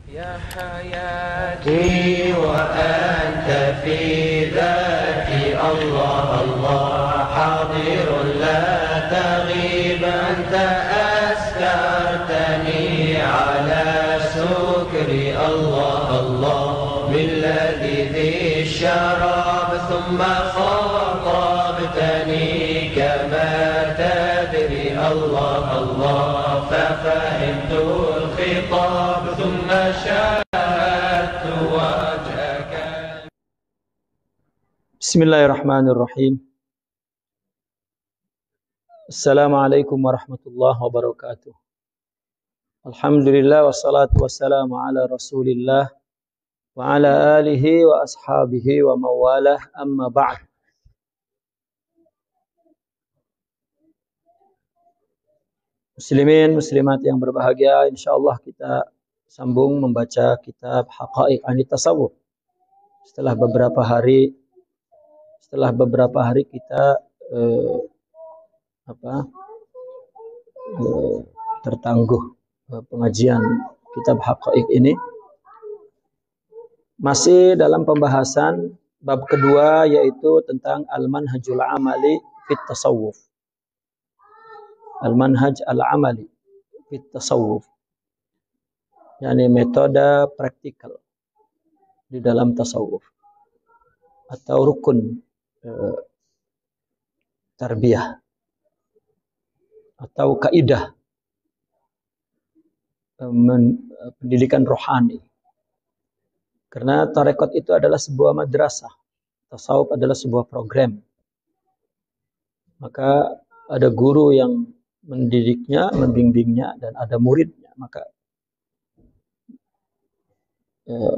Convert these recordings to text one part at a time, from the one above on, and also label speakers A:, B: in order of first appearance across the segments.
A: يا حياتي وأنت في ذاتي الله الله حاضر لا تغيب أنت أسكرتني على سكري الله الله بالذي ذي الشراب ثم خاطبتني كما تدري الله الله ففهمت الخطاب ثم شاهدت وجهك.
B: Bismillahirrahmanirrahim. Assalamualaikum warahmatullahi wabarakatuh. Alhamdulillah wassalatu wassalamu ala Rasulillah wa ala alihi wa ashabihi wa mawalah, amma ba'd. Muslimin muslimat yang berbahagia, insyaallah kita sambung membaca kitab Haqaiq Anit Tasawuf. Setelah beberapa hari kita tertangguh pengajian kitab Haqaiq ini, masih dalam pembahasan bab kedua, yaitu tentang al-manhajul amali fit tasawuf. Al-manhaj al-amali fit tasawuf, yakni metode praktikal di dalam tasawuf atau rukun tarbiyah atau kaidah pendidikan rohani. Karena tarekat itu adalah sebuah madrasah, tasawuf adalah sebuah program. Maka ada guru yang mendidiknya, membimbingnya, dan ada muridnya. Maka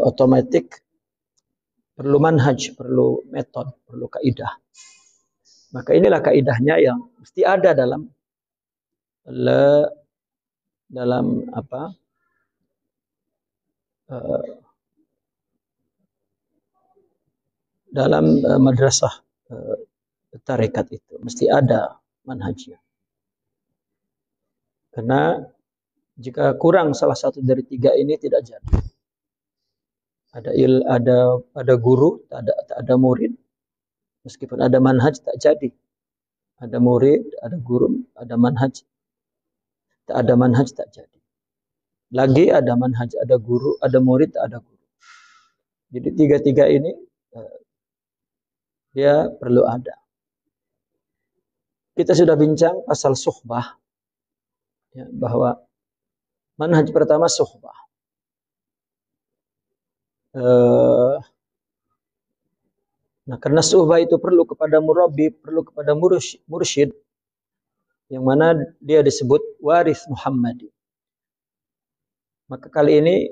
B: otomatis perlu manhaj, perlu metode, perlu kaidah. Maka inilah kaidahnya yang mesti ada dalam madrasah tarekat itu. Mesti ada manhajnya. Karena jika kurang salah satu dari tiga ini tidak jadi. Ada guru, tak ada murid. Meskipun ada manhaj tak jadi. Ada murid, ada guru, ada manhaj. Tak ada manhaj tak jadi. Lagi ada manhaj, ada guru, ada murid, tak ada guru. Jadi tiga-tiga ini dia perlu ada. Kita sudah bincang pasal suhbah, ya, bahwa manhaj pertama suhbah. Nah, karena suhbah itu perlu kepada murabbi, perlu kepada mursyid, yang mana dia disebut waris Muhammadi. Maka kali ini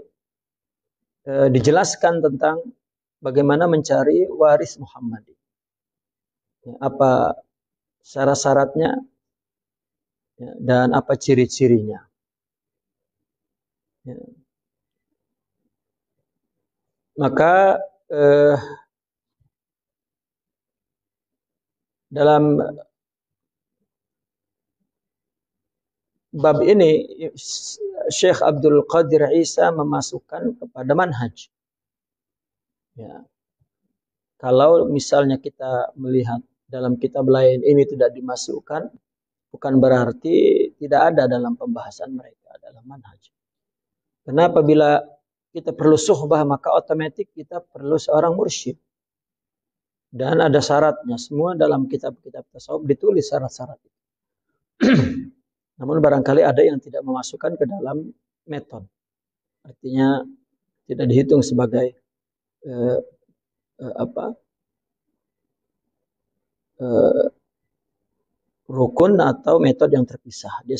B: dijelaskan tentang bagaimana mencari waris Muhammadi. Ya, apa syarat-syaratnya, ya, dan apa ciri-cirinya. Ya. Maka dalam bab ini Syekh Abdul Qadir Isa memasukkan kepada manhaj. Ya. Kalau misalnya kita melihat dalam kitab lain ini tidak dimasukkan, bukan berarti tidak ada dalam pembahasan mereka dalam manhaj. Karena apabila kita perlu suhbah, maka otomatis kita perlu seorang mursyid. Dan ada syaratnya. Semua dalam kitab-kitab tasawuf ditulis syarat-syarat itu. Namun barangkali ada yang tidak memasukkan ke dalam metode. Artinya tidak dihitung sebagai rukun atau metode yang terpisah. Dia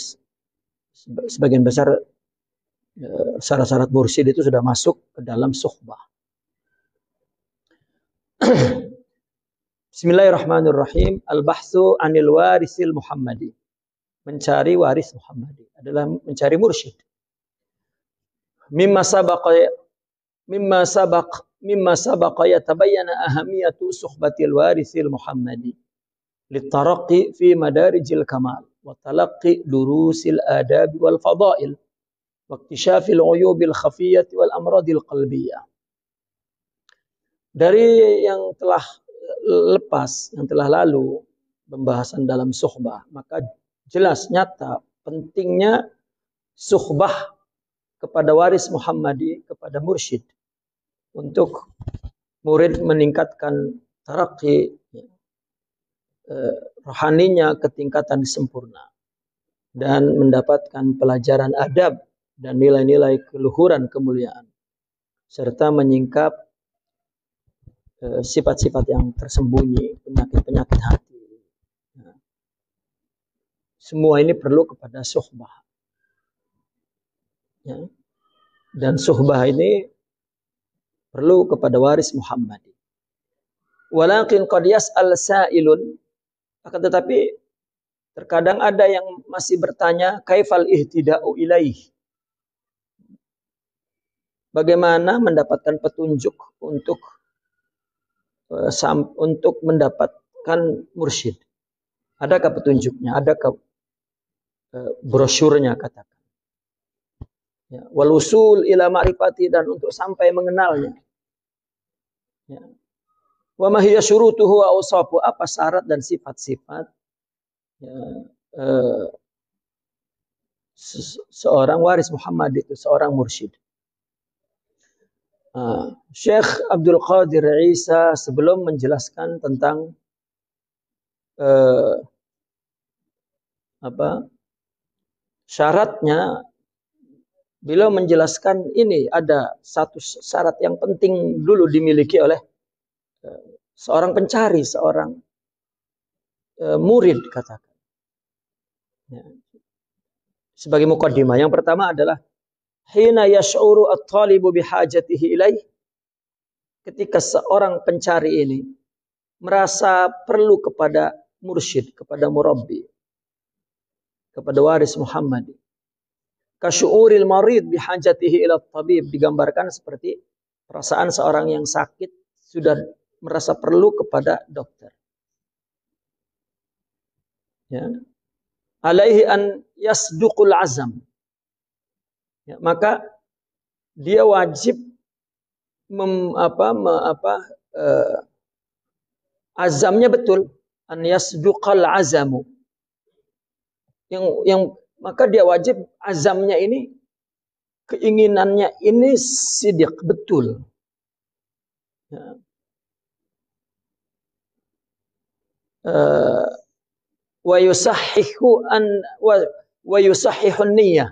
B: sebagian besar syarat-syarat mursyid itu sudah masuk ke dalam suhbah. Bismillahirrahmanirrahim. Al-bahthu anil warisil Muhammadi. Mencari waris Muhammadi adalah mencari mursyid. Mimma sabaqa yatabayyana ahamiyatu suhbatil warisil Muhammadi litaraqi fi madarijil kamal wa talaqqi durusil adab wal fadail. waktisyafil uyubil khafiyyati wal amradil qalbiyah. Dari yang telah lepas, yang telah lalu pembahasan dalam suhbah, maka jelas nyata pentingnya suhbah kepada waris Muhammadi, kepada mursyid, untuk murid meningkatkan tarakki rohaninya ke tingkatan sempurna dan mendapatkan pelajaran adab dan nilai-nilai keluhuran kemuliaan serta menyingkap sifat-sifat yang tersembunyi, penyakit-penyakit hati. Semua ini perlu kepada suhbah. Ya. Dan suhbah ini perlu kepada waris Muhammadi. Walakin qad yas'al sa'ilun, akan tetapi terkadang ada yang masih bertanya, kaifal ihtida'u ilaih? Bagaimana mendapatkan petunjuk untuk mendapatkan mursyid? Adakah petunjuknya? Adakah brosyurnya, katakan? Ya, wal usul ila ma'rifati, dan untuk sampai mengenalnya. Ya. Wa ma hiya syurutuhu wa awsafu, apa syarat dan sifat-sifat ya, seorang waris Muhammad itu, seorang mursyid. Syekh Abdul Qadir Isa sebelum menjelaskan tentang syaratnya, beliau menjelaskan ini ada satu syarat yang penting dulu dimiliki oleh seorang pencari, seorang murid, katakan. Ya. Sebagai muqaddimah, yang pertama adalah hina yash'uru at-talibu bihajatihi ilaih, ketika seorang pencari ini merasa perlu kepada mursyid, kepada murabbi, kepada waris Muhammad. Kasyu'uril marid bihajatihi ila tabib, digambarkan seperti perasaan seorang yang sakit sudah merasa perlu kepada dokter. Ya. Alaihi an yasduqul azam. Ya, maka dia wajib azamnya betul, an yasduqal azamu. Yang maka dia wajib azamnya ini, keinginannya ini sidiq, betul. Ya. Wa yusahhihun niyyah.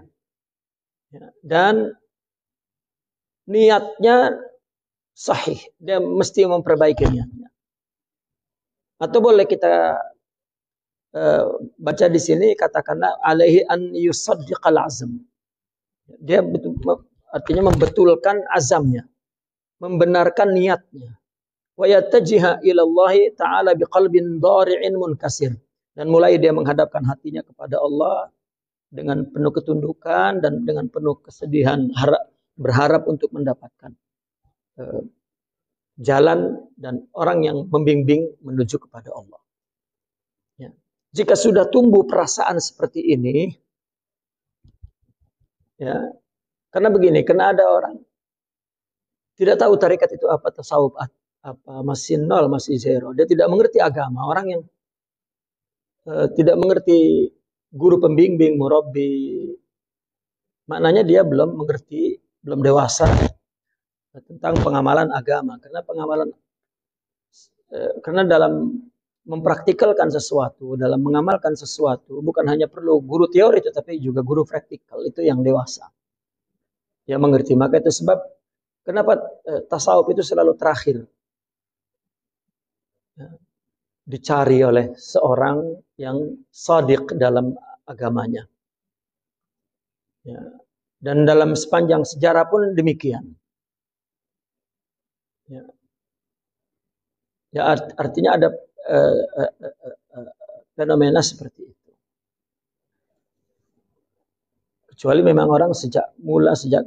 B: Dan niatnya sahih, dia mesti memperbaiki niatnya. Atau boleh kita baca di sini, katakanlah alaihi an yusaddiqal azam. Dia artinya membetulkan azamnya, membenarkan niatnya. Wa yattajiha ila Allah taala biqalbin dhari'in munkasir, dan mulai dia menghadapkan hatinya kepada Allah dengan penuh ketundukan dan dengan penuh kesedihan, berharap untuk mendapatkan jalan dan orang yang membimbing menuju kepada Allah. Ya. Jika sudah tumbuh perasaan seperti ini, ya, karena begini, karena ada orang tidak tahu tarekat itu apa, tasawuf apa, masih nol, masih zero, dia tidak mengerti agama. Orang yang tidak mengerti guru pembimbing, murabbi, maknanya dia belum mengerti, belum dewasa tentang pengamalan agama. Karena dalam mempraktikalkan sesuatu, dalam mengamalkan sesuatu, bukan hanya perlu guru teori, tetapi juga guru praktikal, itu yang dewasa, yang mengerti. Maka itu sebab kenapa tasawuf itu selalu terakhir dicari oleh seorang yang shadiq dalam agamanya. Ya. Dan dalam sepanjang sejarah pun demikian. Ya. Ya, artinya ada fenomena seperti itu. Kecuali memang orang sejak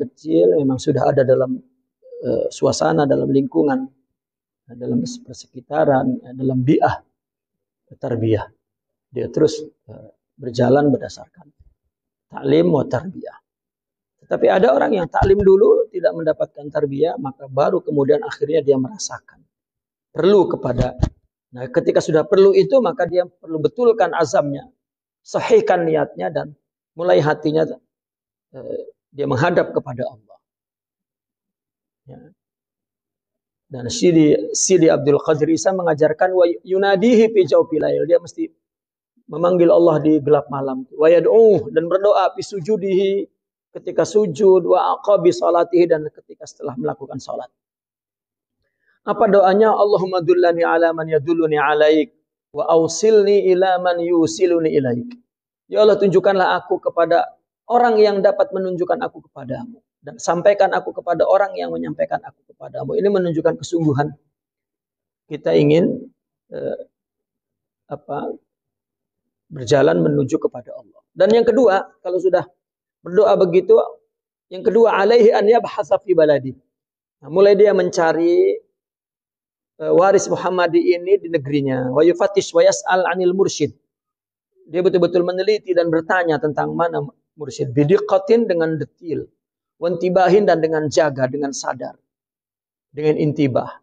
B: kecil memang sudah ada dalam suasana, dalam lingkungan, dalam persekitaran, dalam bi'ah, tarbiyah. Dia terus berjalan berdasarkan ta'lim wa tarbiyah. Tapi ada orang yang taklim dulu tidak mendapatkan tarbiyah, maka baru kemudian akhirnya dia merasakan perlu kepada. Nah, ketika sudah perlu itu, maka dia perlu betulkan azamnya, sahihkan niatnya, dan mulai hatinya dia menghadap kepada Allah. Ya. Dan Sidi Abdul Qadir Isa mengajarkan wa yunadihi fi jawfil lail, dia mesti memanggil Allah di gelap malam. Wa yad'uh, dan berdoa fi sujudihi, ketika sujud, wa aqabi salatihi, dan ketika setelah melakukan salat. Apa doanya? Allahumma dullani ala man yadulluni alaik wa ausilni ila man yusiluni ilaik. Ya Allah, tunjukkanlah aku kepada orang yang dapat menunjukkan aku kepadamu, dan sampaikan aku kepada orang yang menyampaikan aku kepadamu. Ini menunjukkan kesungguhan kita ingin berjalan menuju kepada Allah. Dan yang kedua, kalau sudah berdoa begitu, yang kedua, alaihi an yabhasa fi baladi. Nah, mulai dia mencari waris Muhammadi ini di negerinya. Wa yufatish wa yas'al 'anil mursyid. Dia betul-betul meneliti dan bertanya tentang mana mursyid. Bidiqatin, dengan detil. Wantibahin, dan dengan jaga, dengan sadar. Dengan intibah.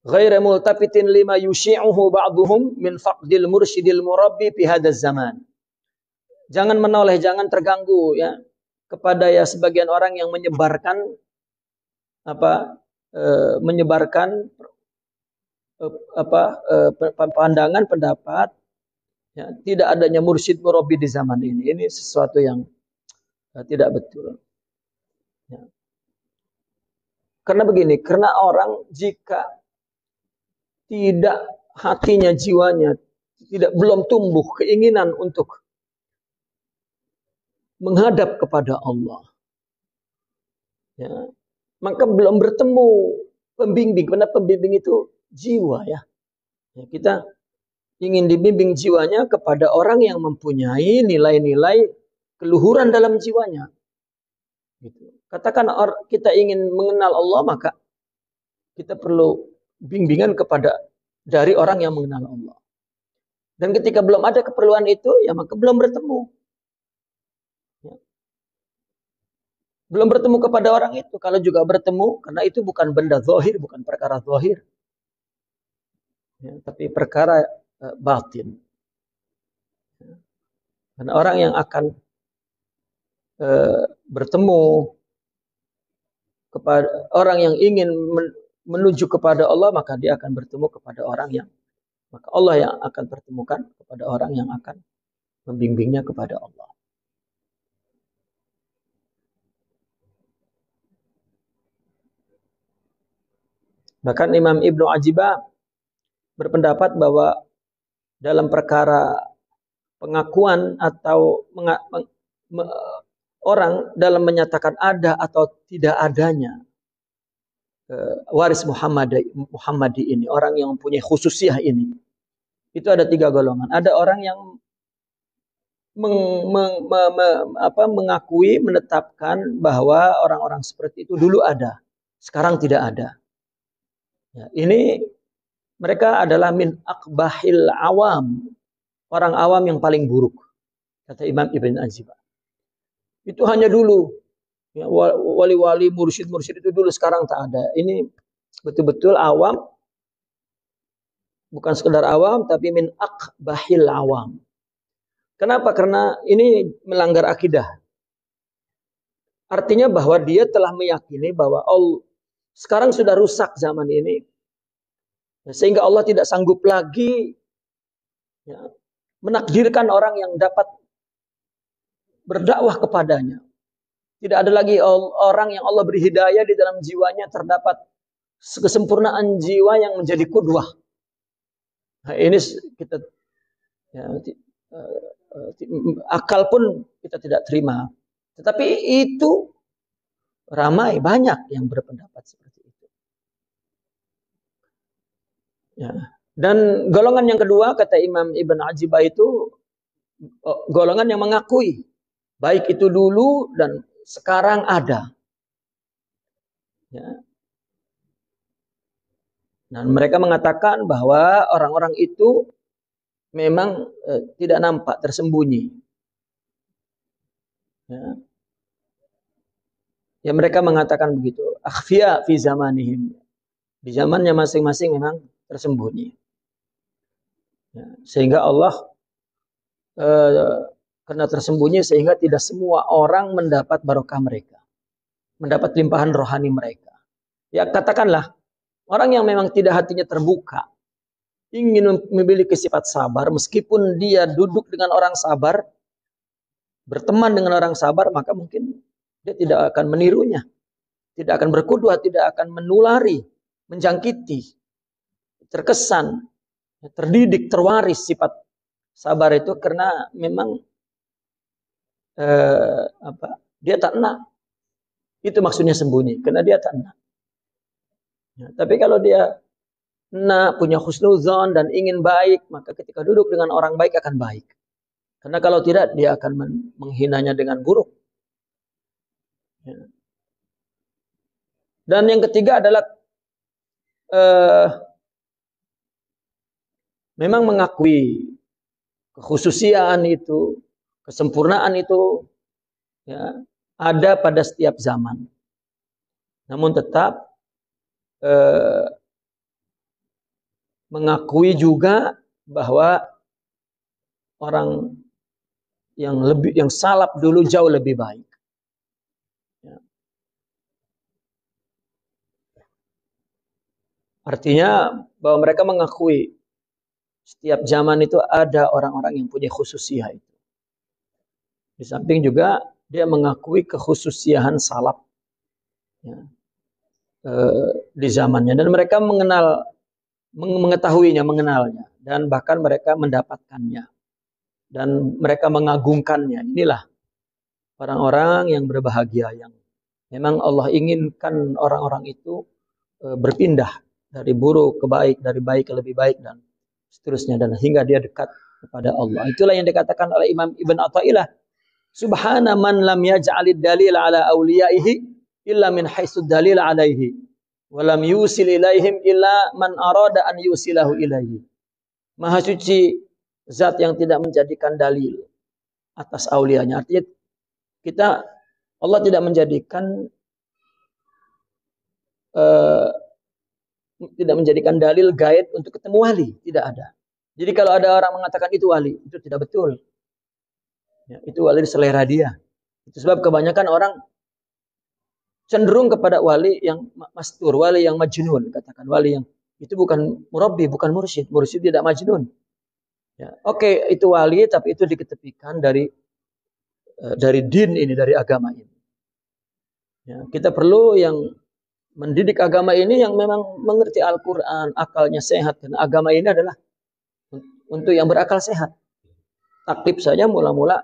B: Ghaira multafitin lima yushi'uhu ba'duhum min faqdil mursyidil murabbi fi hadzal zaman. Jangan menoleh, jangan terganggu ya kepada ya sebagian orang yang menyebarkan pandangan, pendapat ya, tidak adanya mursyid murabbi di zaman ini. Ini sesuatu yang tidak betul. Ya. Karena begini, karena orang jika tidak hatinya, jiwanya belum tumbuh keinginan untuk menghadap kepada Allah, ya, maka belum bertemu pembimbing. Karena pembimbing itu jiwa ya. Kita ingin dibimbing jiwanya kepada orang yang mempunyai nilai-nilai keluhuran dalam jiwanya. Gitu. Katakan kita ingin mengenal Allah, maka kita perlu bimbingan dari orang yang mengenal Allah. Dan ketika belum ada keperluan itu, ya maka belum bertemu. Ya. Belum bertemu kepada orang itu. Kalau juga bertemu, karena itu bukan benda zahir, bukan perkara zahir. Ya, tapi perkara batin. Ya. Karena orang yang akan bertemu kepada orang yang ingin menuju kepada Allah, maka dia akan bertemu kepada orang yang, maka Allah yang akan pertemukan kepada orang yang akan membimbingnya kepada Allah. Bahkan Imam Ibnu Ajibah berpendapat bahwa dalam perkara pengakuan atau orang dalam menyatakan ada atau tidak adanya waris Muhammadi ini, orang yang mempunyai khususiyah ini, itu ada 3 golongan. Ada orang yang mengakui, menetapkan bahwa orang-orang seperti itu dulu ada, sekarang tidak ada. Ya, ini mereka adalah min akbahil awam, orang awam yang paling buruk, kata Imam Ibn Ajibah. Itu hanya dulu. Ya, wali-wali, mursyid-mursyid itu dulu, sekarang tak ada. Ini betul-betul awam, bukan sekedar awam, tapi min akbahil awam. Kenapa? Karena ini melanggar akidah. Artinya bahwa dia telah meyakini bahwa Allah sekarang sudah rusak zaman ini, sehingga Allah tidak sanggup lagi ya, menakdirkan orang yang dapat berdakwah kepadanya. Tidak ada lagi orang yang Allah beri hidayah di dalam jiwanya, terdapat kesempurnaan jiwa yang menjadi qudwah. Nah, ini kita ya, akal pun kita tidak terima. Tetapi itu ramai, banyak yang berpendapat seperti itu. Ya. Dan golongan yang kedua, kata Imam Ibn Ajibah, itu golongan yang mengakui baik itu dulu dan sekarang ada. Ya. Dan mereka mengatakan bahwa orang-orang itu memang tidak nampak, tersembunyi. Ya. Ya mereka mengatakan begitu. Akhfiya fi zamanihim. Di zamannya masing-masing memang tersembunyi. Ya, sehingga Allah karena tersembunyi sehingga tidak semua orang mendapat barokah mereka. Mendapat limpahan rohani mereka. Ya katakanlah, orang yang memang tidak hatinya terbuka, ingin memiliki sifat sabar, meskipun dia duduk dengan orang sabar, berteman dengan orang sabar, maka mungkin dia tidak akan menirunya. Tidak akan berkuduah, tidak akan menulari, menjangkiti, terkesan, terdidik, terwaris sifat sabar itu karena memang dia tak enak. Itu maksudnya sembunyi, karena dia tak enak. Ya, tapi kalau dia enak, punya husnuzon dan ingin baik, maka ketika duduk dengan orang baik akan baik. Karena kalau tidak, dia akan menghinanya dengan buruk. Ya. Dan yang ketiga adalah memang mengakui kekhususiaan itu, kesempurnaan itu ya, ada pada setiap zaman. Namun tetap mengakui juga bahwa orang yang salaf dulu jauh lebih baik. Ya. Artinya bahwa mereka mengakui setiap zaman itu ada orang-orang yang punya khususiyah itu. Di samping juga dia mengakui kekhususiaan salaf ya, di zamannya, dan mereka mengetahuinya, mengenalnya, dan bahkan mereka mendapatkannya dan mereka mengagungkannya. Inilah orang-orang yang berbahagia, yang memang Allah inginkan orang-orang itu berpindah dari buruk ke baik, dari baik ke lebih baik, dan seterusnya, dan hingga dia dekat kepada Allah. Itulah yang dikatakan oleh Imam Ibn Athaillah, subhana man lam yaj'alid dalil ala awliyaihi illa min haitsud dalil alaihi wa lam yusil ilaihim illa man arada an yusilahu ilaihi. Maha suci zat yang tidak menjadikan dalil atas aulianya. Artinya Allah tidak menjadikan dalil guide untuk ketemu wali, tidak ada. Jadi kalau ada orang mengatakan itu wali, itu tidak betul. Ya, itu wali selera dia. Itu sebab kebanyakan orang cenderung kepada wali yang mastur, wali yang majnun, katakan wali yang itu bukan murabbi, bukan mursyid. Mursyid tidak majnun. Ya, oke, itu wali, tapi itu diketepikan dari din ini, dari agama ini. Ya, kita perlu yang mendidik agama ini yang memang mengerti Al-Quran, akalnya sehat. Dan agama ini adalah untuk yang berakal sehat. Taklif saja mula-mula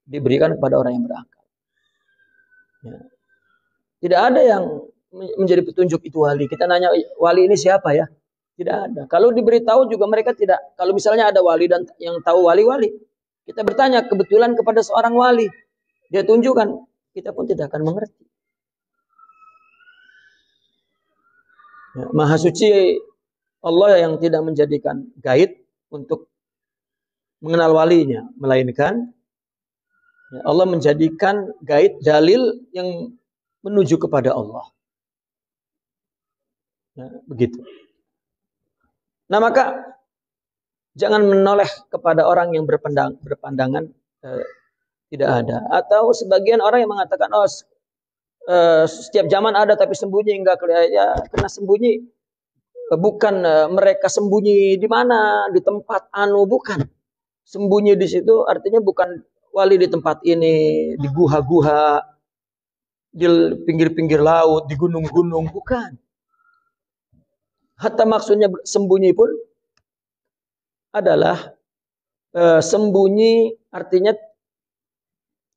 B: diberikan kepada orang yang berakal. Ya. Tidak ada yang menjadi petunjuk itu wali. Kita nanya wali ini siapa ya? Tidak ada. Kalau diberitahu juga mereka tidak. Kalau misalnya ada wali dan yang tahu wali-wali, kita bertanya kebetulan kepada seorang wali, dia tunjukkan, kita pun tidak akan mengerti. Ya, Maha suci Allah yang tidak menjadikan guide untuk mengenal walinya, melainkan ya, Allah menjadikan guide dalil yang menuju kepada Allah. Ya, begitu. Nah maka jangan menoleh kepada orang yang berpandangan tidak ada. Atau sebagian orang yang mengatakan setiap zaman ada tapi sembunyi, enggak kelihatan. Ya, karena sembunyi bukan mereka sembunyi di mana, di tempat bukan. Sembunyi di situ artinya bukan wali di tempat ini, di guha-guha, di pinggir-pinggir laut, di gunung-gunung, bukan. Hatta maksudnya sembunyi pun adalah sembunyi artinya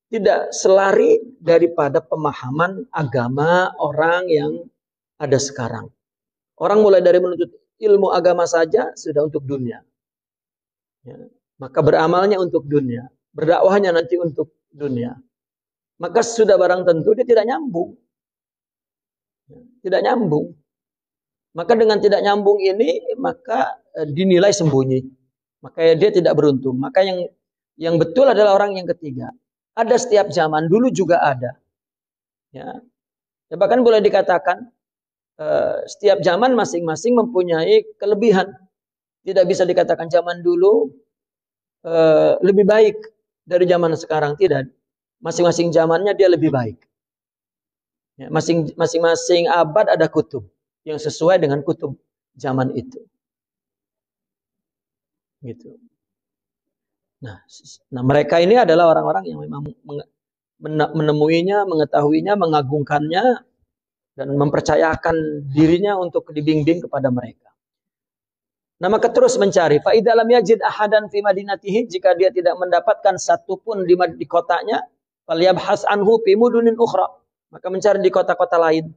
B: tidak selari daripada pemahaman agama orang yang ada sekarang. Orang mulai dari menuntut ilmu agama saja sudah untuk dunia. Ya. Maka beramalnya untuk dunia. Berdakwahnya nanti untuk dunia. Maka sudah barang tentu dia tidak nyambung. Tidak nyambung. Maka dengan tidak nyambung ini, maka dinilai sembunyi. Maka dia tidak beruntung. Maka yang betul adalah orang yang ketiga. Ada setiap zaman, dulu juga ada. Ya. Ya, bahkan boleh dikatakan setiap zaman masing-masing mempunyai kelebihan. Tidak bisa dikatakan zaman dulu lebih baik dari zaman sekarang, tidak. Masing-masing zamannya dia lebih baik. Ya, masing-masing abad ada kutub yang sesuai dengan kutub zaman itu. Gitu. Nah, mereka ini adalah orang-orang yang memang menemuinya, mengetahuinya, mengagungkannya, dan mempercayakan dirinya untuk dibimbing kepada mereka. Nah, maka terus mencari. Fa idza lam yajid ahadan fi madinatihi, jika dia tidak mendapatkan satupun di kotanya, falyabhas anhu fi mudunin ukhra, maka mencari di kota-kota lain.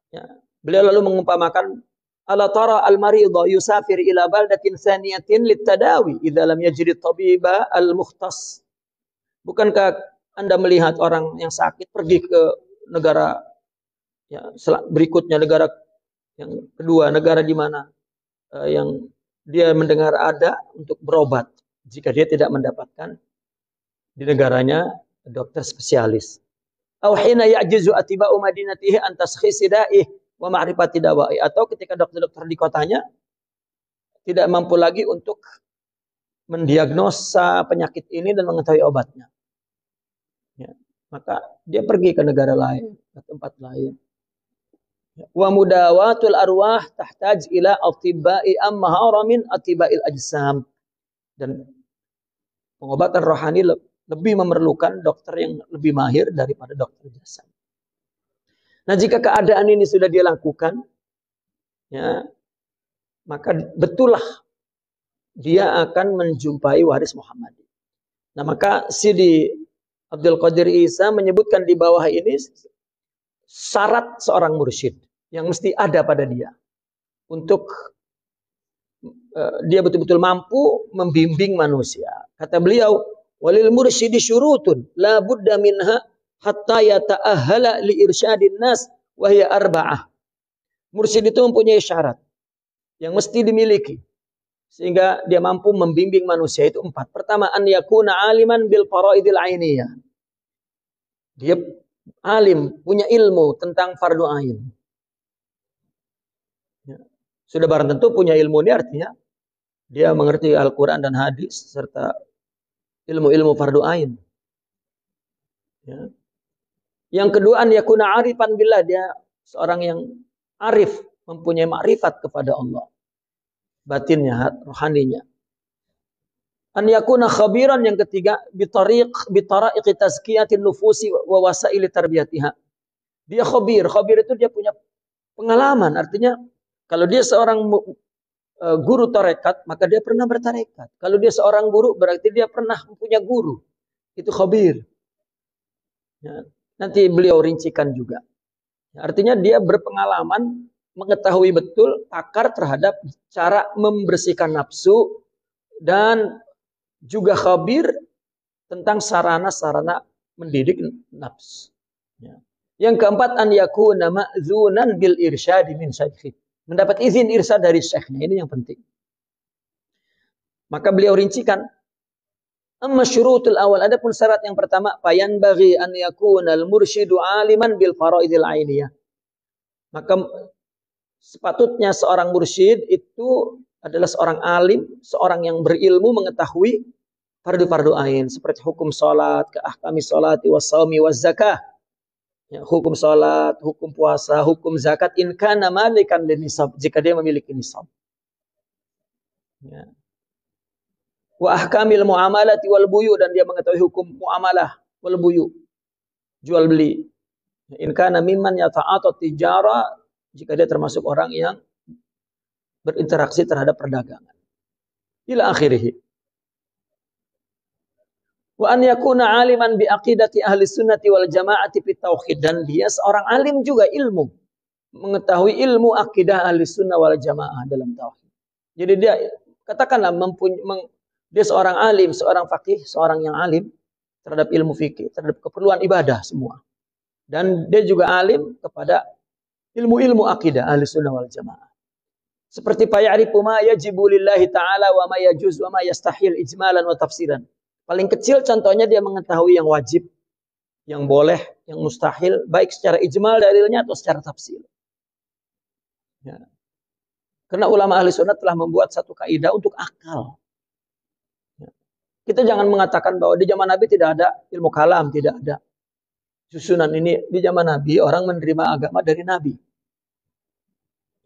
B: Ya. Beliau lalu mengumpamakan, ala tara al-maridha yusafir ila baldatin thaniyatin litadawi idza lam yajid at-tabiba al-mukhtas. Bukankah Anda melihat orang yang sakit pergi ke negara ya, berikutnya, negara yang kedua, negara di mana yang dia mendengar ada untuk berobat, jika dia tidak mendapatkan di negaranya dokter spesialis. Aw hina ya'jizu atiba'u madinatihi an taskhisi da'ih wa ma'rifati dawa'i, atau ketika dokter-dokter di kotanya tidak mampu lagi untuk mendiagnosa penyakit ini dan mengetahui obatnya. Ya, maka dia pergi ke negara lain, ke tempat lain. Wa mudawatul arwah tahtaj ila atibba'i amhara min atibba'il ajsam. Dan pengobatan rohani lebih memerlukan dokter yang lebih mahir daripada dokter jasad. Nah, jika keadaan ini sudah dia lakukan, ya, maka betullah dia akan menjumpai waris Muhammad. Nah, maka Sidi Abdul Qadir Isa menyebutkan di bawah ini syarat seorang mursyid yang mesti ada pada dia untuk dia betul-betul mampu membimbing manusia. Kata beliau, walil mursyidi syurutun la budda minha hatta yata'ahala li irsyadin nas wa hiya arba'ah. Mursyid itu mempunyai syarat yang mesti dimiliki sehingga dia mampu membimbing manusia, itu 4. Pertama, an yakuna aliman bil faraidil ainiyah. Dia alim, punya ilmu tentang fardu ain. Ya. Sudah barang tentu punya ilmu ini artinya dia mengerti Al-Quran dan hadis serta ilmu-ilmu fardu ain. Ya. Yang kedua, an yakuna arifan billah, dia seorang yang arif, mempunyai makrifat kepada Allah, batinnya, rohaninya. An yakuna khabiran, yang ketiga, bitara'iqi tazkiyatin nufusi wa wasaili tarbiyatiha. Dia khabir itu dia punya pengalaman, artinya kalau dia seorang guru tarekat, maka dia pernah bertarekat. Kalau dia seorang guru, berarti dia pernah mempunyai guru. Itu khabir. Ya, nanti beliau rincikan juga. Ya, artinya dia berpengalaman, mengetahui betul, pakar terhadap cara membersihkan nafsu, dan juga khabir tentang sarana-sarana mendidik nafsu. Ya. Yang keempat, an yakuna ma'zunan bil irsyadi min syaikhi. Mendapat izin irsyad dari syekhnya, ini yang penting. Maka beliau rincikan, amma syurutul awal, adapun syarat yang pertama, fayan bagi an yakuna al mursyidu aliman bil faraidil ainiyah. Maka sepatutnya seorang mursyid itu adalah seorang alim, seorang yang berilmu, mengetahui fardu-fardu ain seperti hukum salat, ahkami salati was shaumi waz zakah. Ya, hukum salat, hukum puasa, hukum zakat, in kana malikan linisab, jika dia memiliki nisab. Ya. Wa ahkamil muamalati wal buyu, dan dia mengetahui hukum muamalah wal buyu, jual beli. In kana mimman yata'atat tijara, jika dia termasuk orang yang berinteraksi terhadap perdagangan. Ila akhirih. Wa an yakuna aliman bi aqidati ahli sunnati wal jamaati fit tauhid, dan dia seorang alim juga ilmu, mengetahui ilmu akidah ahli sunnah wal jamaah dalam tauhid. Jadi dia katakanlah dia seorang alim, seorang faqih, seorang yang alim terhadap ilmu fikih, terhadap keperluan ibadah semua. Dan dia juga alim kepada ilmu-ilmu akidah ahli sunnah wal jamaah. Seperti fayarifu ma yajibu lillahi ta'ala wa ma yajuz wa ma yastahil ijmalan wa tafsiran. Paling kecil contohnya dia mengetahui yang wajib, yang boleh, yang mustahil, baik secara ijmal dalilnya atau secara tafsir. Ya. Karena ulama ahli sunnah telah membuat satu kaidah untuk akal. Ya. Kita jangan mengatakan bahwa di zaman Nabi tidak ada ilmu kalam, tidak ada. Susunan ini di zaman Nabi orang menerima agama dari Nabi.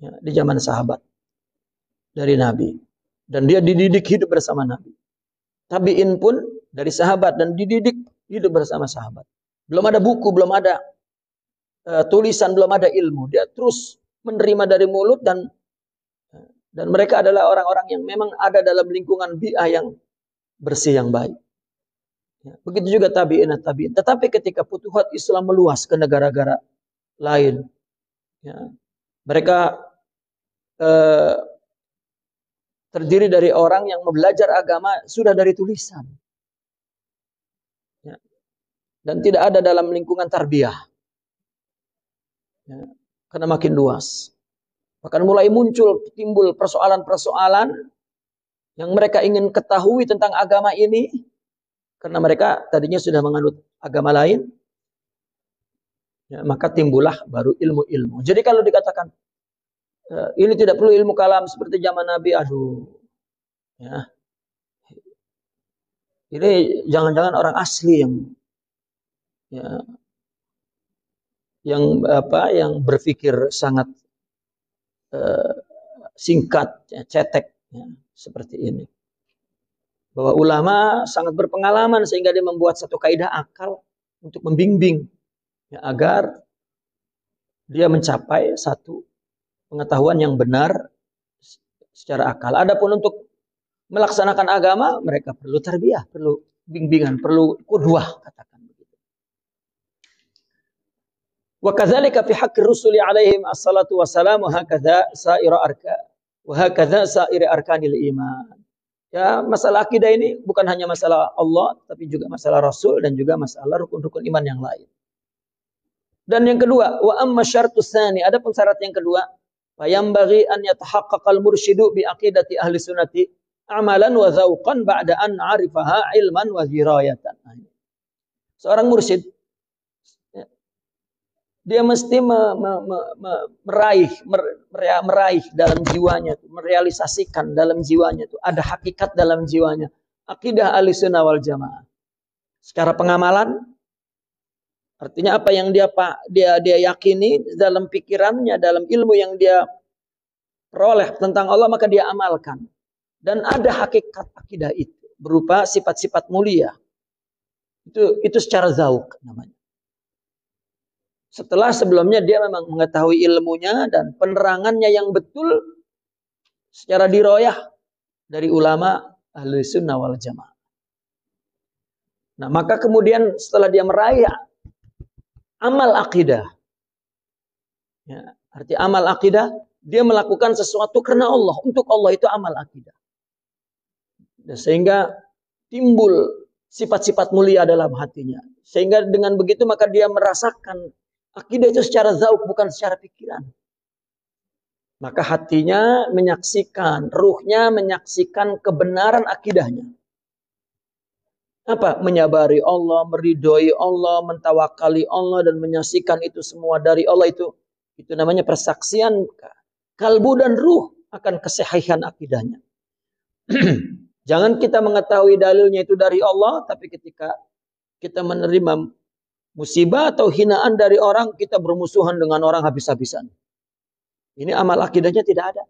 B: Ya, di zaman sahabat dari Nabi. Dan dia dididik hidup bersama Nabi. Tabi'in pun dari sahabat dan dididik hidup bersama sahabat. Belum ada buku, belum ada tulisan, belum ada ilmu. Dia terus menerima dari mulut dan mereka adalah orang-orang yang memang ada dalam lingkungan bi'ah yang bersih, yang baik. Ya, begitu juga tabi'in. Tetapi ketika futuhat Islam meluas ke negara-negara lain, ya, mereka terdiri dari orang yang belajar agama sudah dari tulisan. Ya. Dan tidak ada dalam lingkungan tarbiyah. Ya. Karena makin luas. Bahkan mulai timbul persoalan-persoalan yang mereka ingin ketahui tentang agama ini. Karena mereka tadinya sudah menganut agama lain. Ya, maka timbullah baru ilmu-ilmu. Jadi kalau dikatakan ini tidak perlu ilmu kalam seperti zaman Nabi, aduh. Ya. Ini jangan-jangan orang asli yang berpikir sangat singkat, ya, cetek, ya, seperti ini. Bahwa ulama sangat berpengalaman sehingga dia membuat satu kaidah akal untuk membimbing, ya, agar dia mencapai satu pengetahuan yang benar secara akal. Adapun untuk melaksanakan agama, mereka perlu tarbiyah, perlu bimbingan, perlu qudwah, katakan begitu. Wa kadzalika fi haqqi rusuli alaihim assalatu wassalamu hakadza sa'ira arkanil iman. Ya, masalah akidah ini bukan hanya masalah Allah, tapi juga masalah Rasul dan juga masalah rukun-rukun iman yang lain. Dan yang kedua, wa amma syartus tsani, adapun syarat yang kedua, fayambaghi an yatahaqqaqal mursyidu bi aqidati ahli sunnati amalan wa dzauqan ba'da an 'arifaha ilman wa dirayatan. Seorang mursyid dia mesti meraih dalam jiwanya, merealisasikan dalam jiwanya itu ada hakikat dalam jiwanya akidah ahlussunnah wal jamaah. Secara pengamalan artinya apa yang dia yakini dalam pikirannya, dalam ilmu yang dia peroleh tentang Allah, maka dia amalkan. Dan ada hakikat akidah itu berupa sifat-sifat mulia. Itu secara zauq namanya. Setelah sebelumnya dia memang mengetahui ilmunya dan penerangannya yang betul secara diroyah dari ulama ahli sunnah wal jamaah. Nah, maka kemudian setelah dia meraih amal akidah, ya, arti amal akidah, dia melakukan sesuatu karena Allah, untuk Allah, itu amal akidah. Dan sehingga timbul sifat-sifat mulia dalam hatinya. Sehingga dengan begitu maka dia merasakan akidah itu secara zauq, bukan secara pikiran. Maka hatinya menyaksikan, ruhnya menyaksikan kebenaran akidahnya. Apa? Menyabari Allah, meridhoi Allah, mentawakali Allah, dan menyaksikan itu semua dari Allah. Itu namanya persaksian kalbu dan ruh akan kesahihan akidahnya. Jangan kita mengetahui dalilnya itu dari Allah, tapi ketika kita menerima musibah atau hinaan dari orang, kita bermusuhan dengan orang habis-habisan. Ini amal akidahnya tidak ada.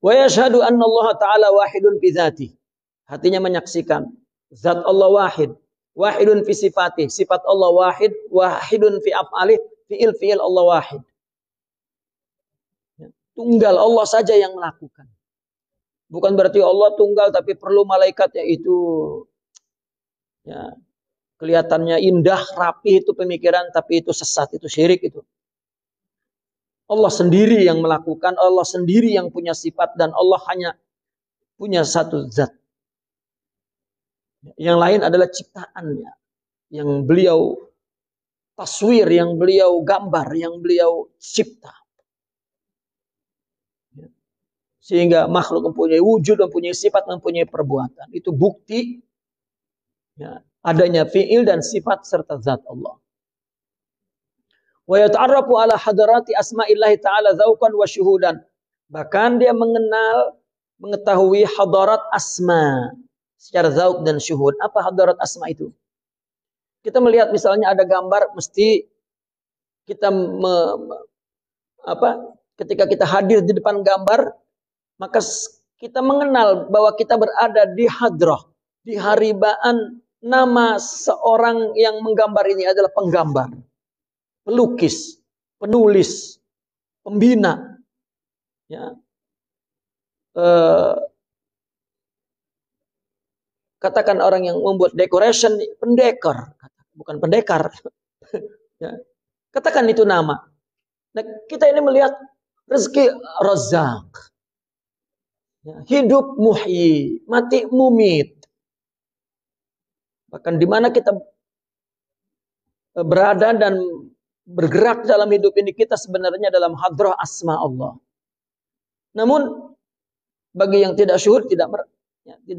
B: Wa yashhadu anna Allah Ta'ala wahidun fi dzatihi. Hatinya menyaksikan zat Allah wahid, wahidun fi sifatih, sifat Allah wahid, wahidun fi af'alih, fi'il Allah wahid. Tunggal, Allah saja yang melakukan. Bukan berarti Allah tunggal tapi perlu malaikat, yaitu ya, kelihatannya indah, rapi itu pemikiran, tapi itu sesat, itu syirik itu. Allah sendiri yang melakukan, Allah sendiri yang punya sifat, dan Allah hanya punya satu zat. Yang lain adalah ciptaannya, yang beliau taswir, yang beliau gambar, yang beliau cipta. Sehingga makhluk mempunyai wujud, mempunyai sifat, mempunyai perbuatan. Itu bukti ya, adanya fi'il dan sifat serta zat Allah. Wa yata'arrafu ala hadarati asma'illahi ta'ala zauqan wa syuhudan. Bahkan dia mengetahui hadarat asma secara zauq dan syuhud. Apa hadarat asma itu? Kita melihat misalnya ada gambar, mesti kita ketika kita hadir di depan gambar, maka kita mengenal bahwa kita berada di hadrah, di haribaan. Nama seorang yang menggambar ini adalah penggambar, pelukis, penulis, pembina. Ya. Katakan orang yang membuat decoration, pendekor, bukan pendekar. Ya. Katakan itu nama. Nah, kita ini melihat rezeki Razak. Ya. Hidup muhyi, mati mumit. Bahkan di mana kita berada dan bergerak dalam hidup ini, kita sebenarnya dalam hadrah asma Allah. Namun bagi yang tidak syuhud, tidak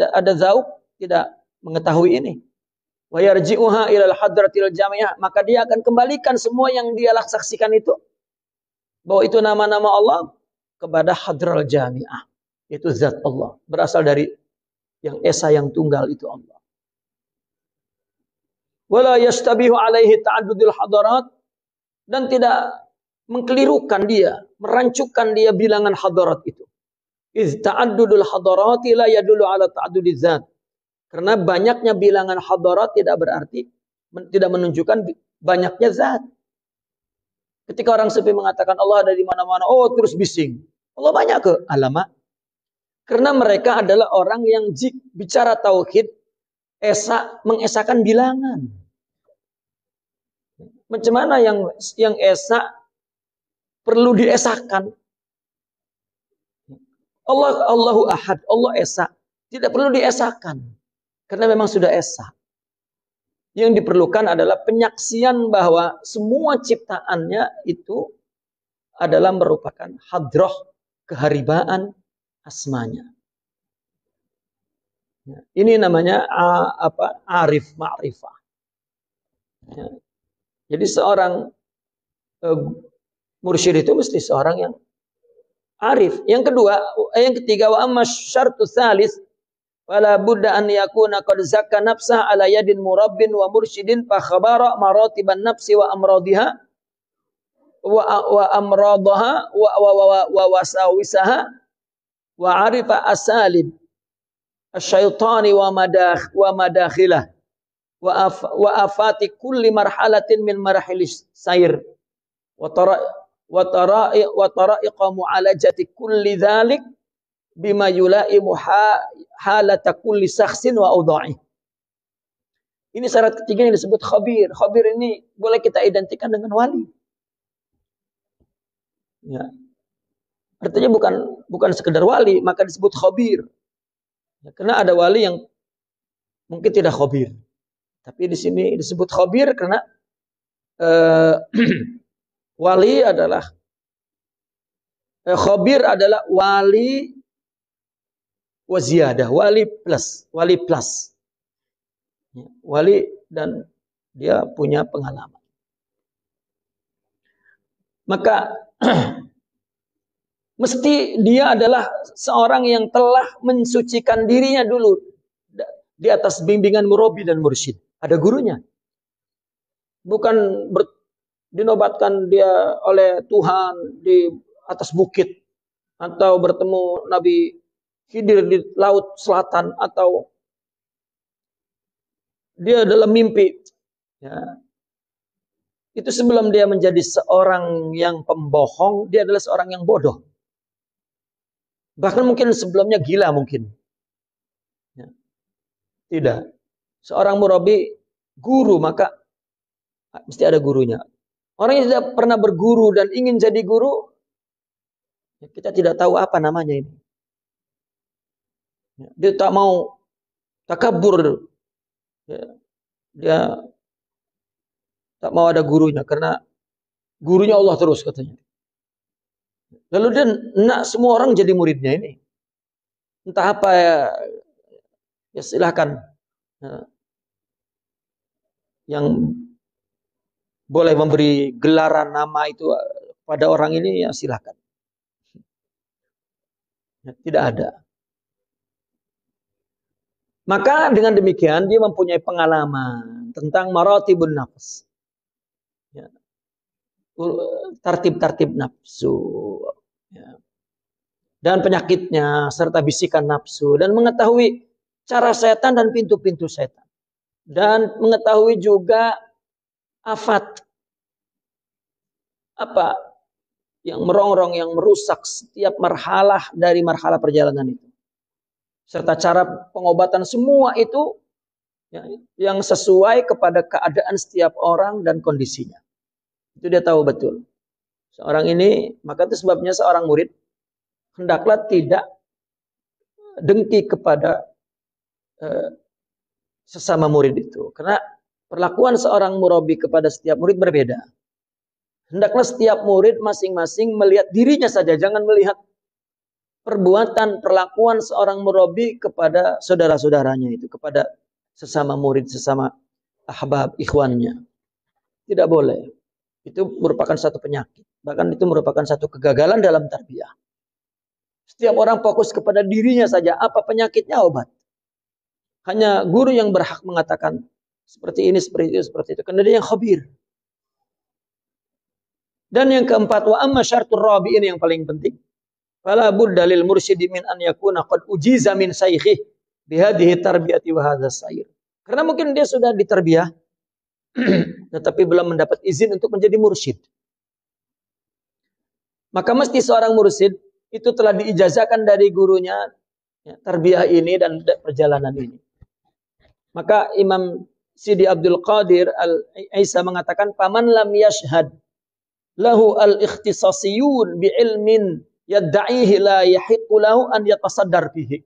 B: ada zauq, tidak mengetahui ini. Wa yarji'uha ilal hadratil jami'ah, maka dia akan kembalikan semua yang dia saksikan itu, bahwa itu nama-nama Allah, kepada hadral jami'ah, itu zat Allah, berasal dari yang esa, yang tunggal, itu Allah. Wala yastabihu alaihi ta'addudul hadarat, dan tidak mengkelirukan dia, merancukan dia bilangan hadarat itu. Iz ta'addudul hadarati la yadullu ala ta'addudiz zat. Karena banyaknya bilangan hadarat tidak berarti, tidak menunjukkan banyaknya zat. Ketika orang sufi mengatakan Allah ada di mana-mana, oh terus bising. Allah banyak ke? Alamak. Karena mereka adalah orang yang bicara tauhid, mengesakan bilangan. Macam mana yang esa perlu diesakan? Allahu ahad, Allah esa, tidak perlu diesakan karena memang sudah esa. Yang diperlukan adalah penyaksian bahwa semua ciptaannya itu adalah merupakan hadrah keharibaan asmanya. Ini namanya arif ma'rifah. Ya. Jadi seorang mursyid itu mesti seorang yang arif. Yang ketiga, wa amma syartu tsalis wala budda an yakuna qad zakka nafsah ala yadin murabbin wa mursyidin fa khabara maratiban nafsi wa amradiha wa amradaha wa wasawisaha wa arifa asalib asyaitani wa madakhilah wa afati kulli marhalatin min marahilis sair wa tara'iqa mu'alajati kulli dhalik bima yula'imu halata kulli sakhsin wa awda'i. Ini syarat ketiga yang disebut khabir. Khabir ini boleh kita identikan dengan wali. Ya. Artinya bukan sekedar wali, maka disebut khabir. Ya, karena ada wali yang mungkin tidak khabir. Tapi di sini disebut khabir karena wali adalah khabir adalah wali waziyadah, wali plus. Ya, wali dan dia punya pengalaman. Maka mesti dia adalah seorang yang telah mensucikan dirinya dulu di atas bimbingan murabbi dan mursyid. Ada gurunya. Bukan dinobatkan dia oleh Tuhan di atas bukit, atau bertemu Nabi Khidir di laut selatan, atau dia dalam mimpi. Ya. Itu sebelum dia menjadi seorang yang pembohong, dia adalah seorang yang bodoh. Bahkan mungkin sebelumnya gila mungkin. Ya. Tidak. Seorang murabbi, guru, maka mesti ada gurunya. Orang yang tidak pernah berguru dan ingin jadi guru, ya kita tidak tahu apa namanya ini. Ya, dia tak mau takabur. Ya, dia tak mau ada gurunya karena gurunya Allah terus katanya. Lalu dia nak semua orang jadi muridnya ini. entah apa ya silahkan. Yang boleh memberi gelaran nama itu pada orang ini ya silahkan. Ya, tidak ada. Maka dengan demikian dia mempunyai pengalaman tentang maratibun nafs. Ya. Tartib-tartib nafsu. Ya. Dan penyakitnya serta bisikan nafsu. Dan mengetahui cara setan dan pintu-pintu setan. Dan mengetahui juga afat. Apa yang merongrong, yang merusak setiap marhalah dari marhalah perjalanan itu. Serta cara pengobatan semua itu yang sesuai kepada keadaan setiap orang dan kondisinya. Itu dia tahu betul. Seorang ini, maka itu sebabnya seorang murid hendaklah tidak dengki kepada sesama murid itu. Karena perlakuan seorang murabi kepada setiap murid berbeda. Hendaklah setiap murid masing-masing melihat dirinya saja, jangan melihat perbuatan, perlakuan seorang murabi kepada saudara-saudaranya itu, kepada sesama murid, sesama ahbab, ikhwannya. Tidak boleh. Itu merupakan satu penyakit. Bahkan itu merupakan satu kegagalan dalam tarbiyah. Setiap orang fokus kepada dirinya saja. Apa penyakitnya, obat. Hanya guru yang berhak mengatakan seperti ini, seperti itu, seperti itu. Karena dia yang khabir. Dan yang keempat, wa amma syartur rabi, ini yang paling penting. Fala budda lil mursyidi min an yakuna qad ujiza min saykhi bihadhihi tarbiyati wa hadzal sayr. Karena mungkin dia sudah ditarbiyah tetapi belum mendapat izin untuk menjadi mursyid. Maka mesti seorang mursyid itu telah diijazahkan dari gurunya tarbiyah ini dan perjalanan ini. Maka Imam Sidi Abdul Qadir Al-Aisa mengatakan paman lam yashhad lahu al-ikhtisasiyun bi ilmin yadda'ihi la yahiqqu lahu an yatasaddar bihi.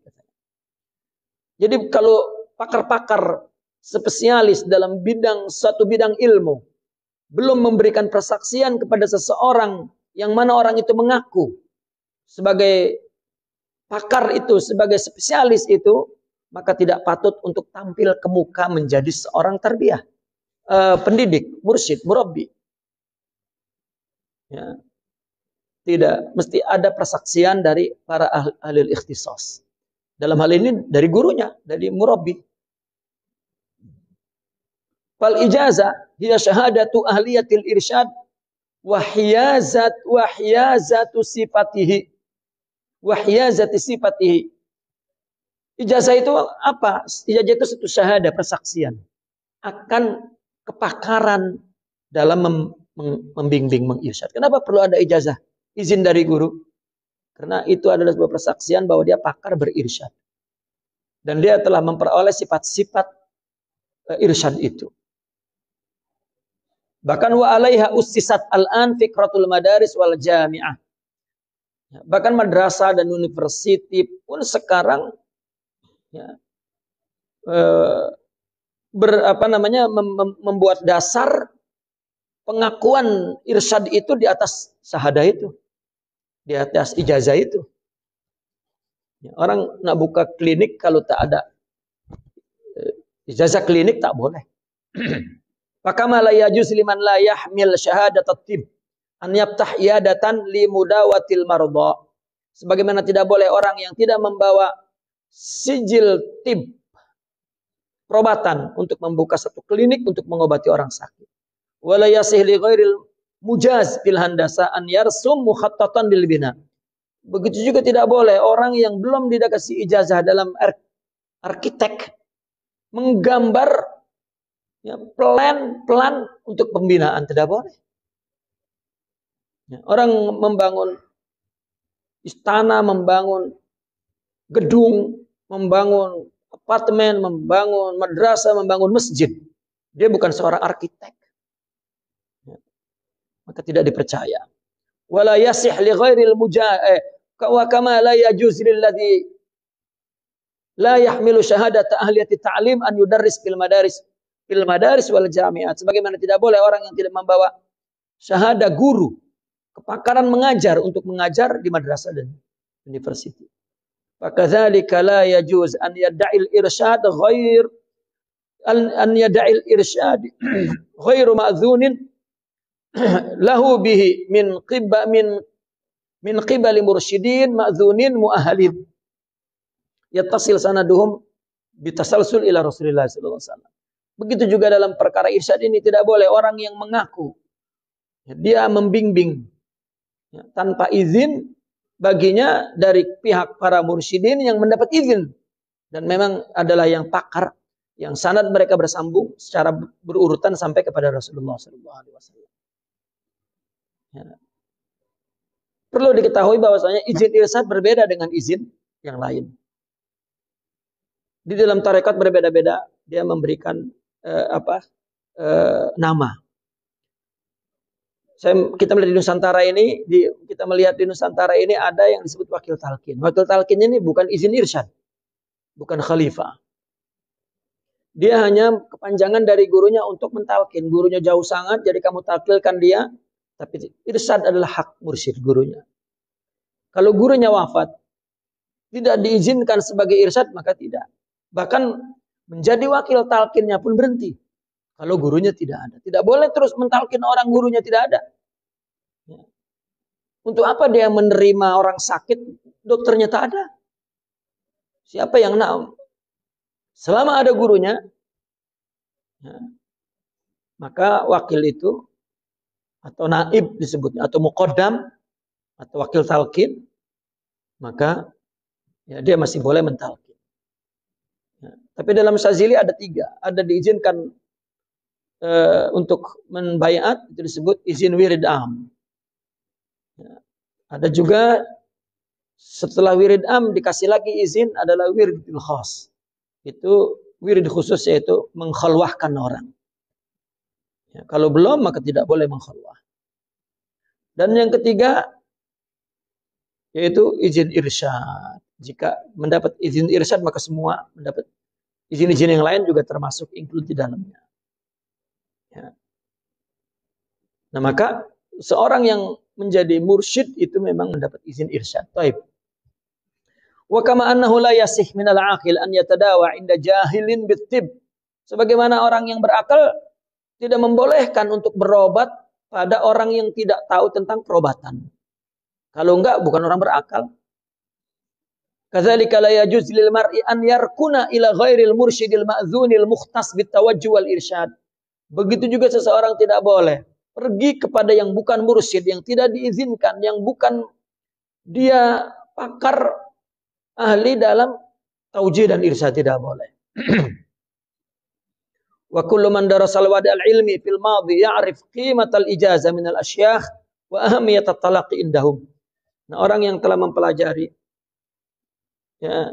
B: Jadi kalau pakar-pakar spesialis dalam satu bidang ilmu belum memberikan persaksian kepada seseorang yang mana orang itu mengaku sebagai pakar itu, sebagai spesialis itu, maka tidak patut untuk tampil ke muka menjadi seorang tarbiyah, pendidik, mursyid, murabbi. Ya. Tidak, mesti ada persaksian dari para ahli ikhtisas. Dalam hal ini dari gurunya, dari murabbi. Fal ijazah hiya syahadatu ahliyatil irsyad wa hiyazatu sifatihi. Wa hiyazati sifatihi. Ijazah itu apa? Ijazah itu satu syahadah, persaksian akan kepakaran dalam membimbing, mengirsyad. Kenapa perlu ada ijazah? Izin dari guru. Karena itu adalah sebuah persaksian bahwa dia pakar berirsyad. Dan dia telah memperoleh sifat-sifat irsyad itu. Bahkan wa alaiha ustisat al-an fikratul madaris wal jami'ah. Bahkan madrasah dan universiti pun sekarang ya, membuat dasar pengakuan irsyad itu di atas syahadah itu. Di atas ijazah itu. Ya, orang nak buka klinik kalau tak ada ijazah klinik tak boleh. Fakama la yajuz liman la yahmil syahadat at-tib an yaftah iyadatan li mudawatil marda. Sebagaimana tidak boleh orang yang tidak membawa sijil tib perobatan untuk membuka satu klinik untuk mengobati orang sakit. Wala yasih li ghairil mujaz bil handasa an yarsum mukhattatan bil bina. Begitu juga tidak boleh orang yang belum dikasih ijazah dalam arsitek menggambar ya, plan untuk pembinaan, tidak boleh. Ya, orang membangun istana, membangun gedung, membangun apartemen, membangun madrasah, membangun masjid. Dia bukan seorang arsitek. Maka tidak dipercaya. Wala yasih li ghairil wa kama la yajuz lil ladzi la yahmilu syahadata ahliyati ta'lim an yudarris fil madaris wal jami'at. Sebagaimana tidak boleh orang yang tidak membawa syahadah guru, kepakaran mengajar untuk mengajar di madrasah dan universiti. Fakadzalika la yajuz an yad'il irsyad ghair an yad'il irsyad ghairu ma'dzunin lahu bihi min qibali mursyidin ma'dzunin mu'ahhalin yattasil sanaduhum bitasalsul ila Rasulillah sallallahu alaihi wasallam. Begitu juga dalam perkara irsyad ini tidak boleh orang yang mengaku dia membimbing tanpa izin baginya dari pihak para mursyidin yang mendapat izin dan memang adalah yang pakar, yang sanad mereka bersambung secara berurutan sampai kepada Rasulullah sallallahu alaihi wasallam. Ya. Perlu diketahui bahwasanya izin irsyad berbeda dengan izin yang lain. Di dalam tarekat berbeda-beda dia memberikan nama. Kita melihat di Nusantara ini, kita melihat di Nusantara ini ada yang disebut wakil talqin. Wakil talqin ini bukan izin irsyad, bukan khalifah. Dia hanya kepanjangan dari gurunya untuk mentalkin. Gurunya jauh sangat, jadi kamu talqilkan dia. Tapi irsyad adalah hak mursyid gurunya. Kalau gurunya wafat, tidak diizinkan sebagai irsyad, maka tidak. Bahkan menjadi wakil talqinnya pun berhenti. Kalau gurunya tidak ada. Tidak boleh terus mentalkin orang gurunya tidak ada. Untuk apa dia menerima orang sakit, dokternya tak ada? Siapa yang nak? Selama ada gurunya, maka wakil itu, atau naib disebutnya, atau muqaddam, atau wakil talqin, maka dia masih boleh mentalqin. Tapi dalam Syazili ada 3. Ada diizinkan untuk membaiat, itu disebut izin wirid am. Ada juga setelah wirid am dikasih lagi izin adalah wiridul khas. Itu wirid khusus, yaitu mengkhalwahkan orang. Kalau belum maka tidak boleh mengkhalwah. Dan yang ketiga yaitu izin irsyad. Jika mendapat izin irsyad maka semua mendapat izin-izin yang lain juga termasuk include di dalamnya. Nah maka seorang yang menjadi mursyid itu memang mendapat izin irsyad. Taib. Wa kama annahu la yasih minal aqil an yatadawa inda jahilin bittib. Sebagaimana orang yang berakal tidak membolehkan untuk berobat pada orang yang tidak tahu tentang perobatan. Kalau enggak bukan orang berakal. Kadzalika la yajuz lil mar'i an yarkuna ila ghairil mursyidil ma'dzunil mukhtas bitawajjuh wal irsyad. Begitu juga seseorang tidak boleh pergi kepada yang bukan mursyid, yang tidak diizinkan, yang bukan dia pakar ahli dalam taujih dan irsyad, tidak boleh. Wa kullu man darasal wad al-ilmi fil madhi ya'rif qimat al-ijazah min al-asyakh wa ahamiyat at-talaqi indahum. Nah, orang yang telah mempelajari,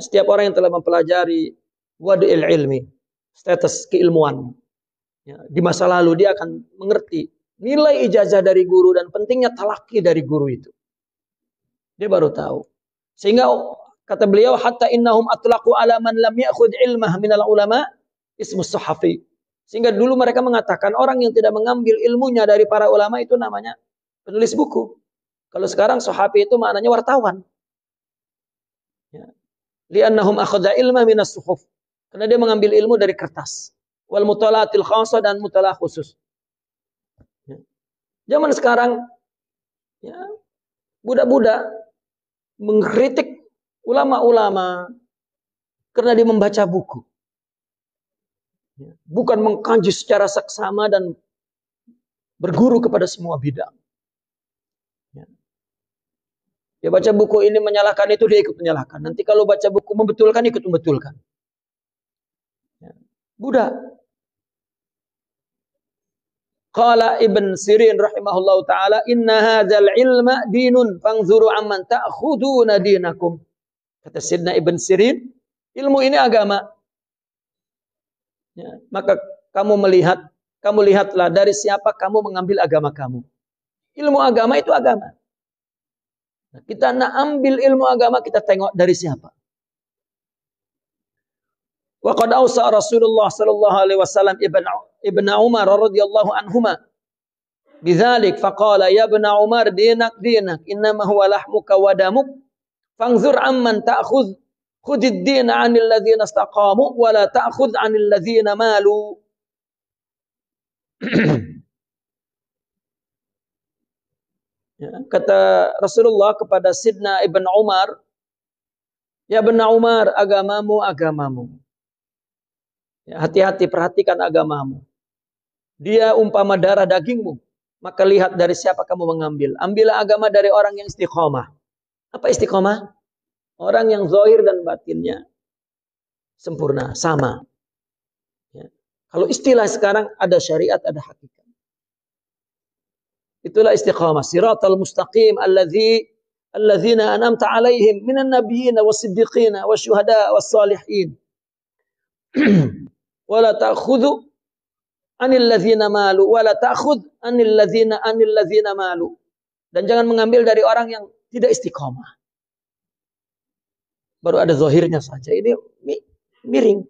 B: setiap orang yang telah mempelajari wad'il ilmi, status keilmuan, di masa lalu dia akan mengerti nilai ijazah dari guru dan pentingnya talaki dari guru itu. Dia baru tahu. Sehingga kata beliau, hatta innahum atlaqu ala man lam ya'khudh ilmah minal ulama ismus sahafi. Sehingga dulu mereka mengatakan orang yang tidak mengambil ilmunya dari para ulama itu namanya penulis buku. Kalau sekarang sahafi itu maknanya wartawan. Li'annahum akhadha ilmah minas suhuf. Karena dia mengambil ilmu dari kertas. Wal mutalaatil khasah dan mutalah khusus. Zaman sekarang budak-budak mengkritik ulama-ulama karena dia membaca buku. Bukan mengkaji secara seksama dan berguru kepada semua bidang. Dia baca buku ini menyalahkan itu, dia ikut menyalahkan. Nanti kalau baca buku membetulkan, ikut membetulkan. Budak. Qala Ibn Sirin rahimahullahu ta'ala, inna hadzal ilma dinun fangzuru amman ta'khuduna dinakum. Kata Sayyidina Ibn Sirin, ilmu ini agama. Maka kamu lihatlah dari siapa kamu mengambil agama kamu. Ilmu agama itu agama. Nah, kita nak ambil ilmu agama, kita tengok dari siapa. Wa qad awsa Rasulullah sallallahu alaihi wasallam Ibn Umar radhiyallahu anhuma bidzalik faqala ya Ibn Umar dinak innama huwa lahmuka wa damuk fanzur amman ta'khudh khudid dina 'anil ladzina istaqamu wa la ta'khudh 'anil ladzina malu. Ya, kata Rasulullah kepada Sidna Ibn Umar, ya Ibn Umar, agamamu, agamamu. Ya, hati-hati, perhatikan agamamu. Dia umpama darah dagingmu, maka lihat dari siapa kamu mengambil. Ambillah agama dari orang yang istiqomah. Apa istiqomah? Orang yang zahir dan batinnya sempurna, sama. Ya. Kalau istilah sekarang ada syariat, ada hakikat. Itulah istiqamah. Siratal mustaqim alladzina an'amta 'alaihim minan nabiyyin was-siddiqin wasyuhada was-salihin. Wala ta'khudhu 'anil ladzina malu wala ta'khudh 'anil ladzina malu. Dan jangan mengambil dari orang yang tidak istiqamah. Baru ada zahirnya saja. Ini miring.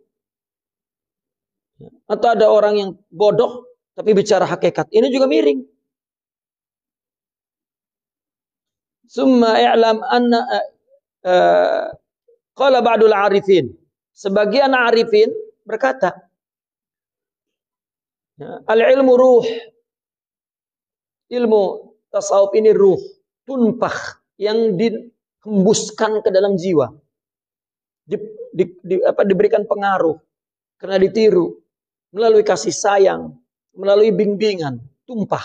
B: Atau ada orang yang bodoh tapi bicara hakikat. Ini juga miring. Summa i'lam anna qala ba'dul arifin. Sebagian arifin berkata, al-ilmu ruh. Ilmu tasawuf ini ruh, tunpah yang dihembuskan ke dalam jiwa. Diberikan pengaruh karena ditiru melalui kasih sayang, melalui bimbingan, tumpah.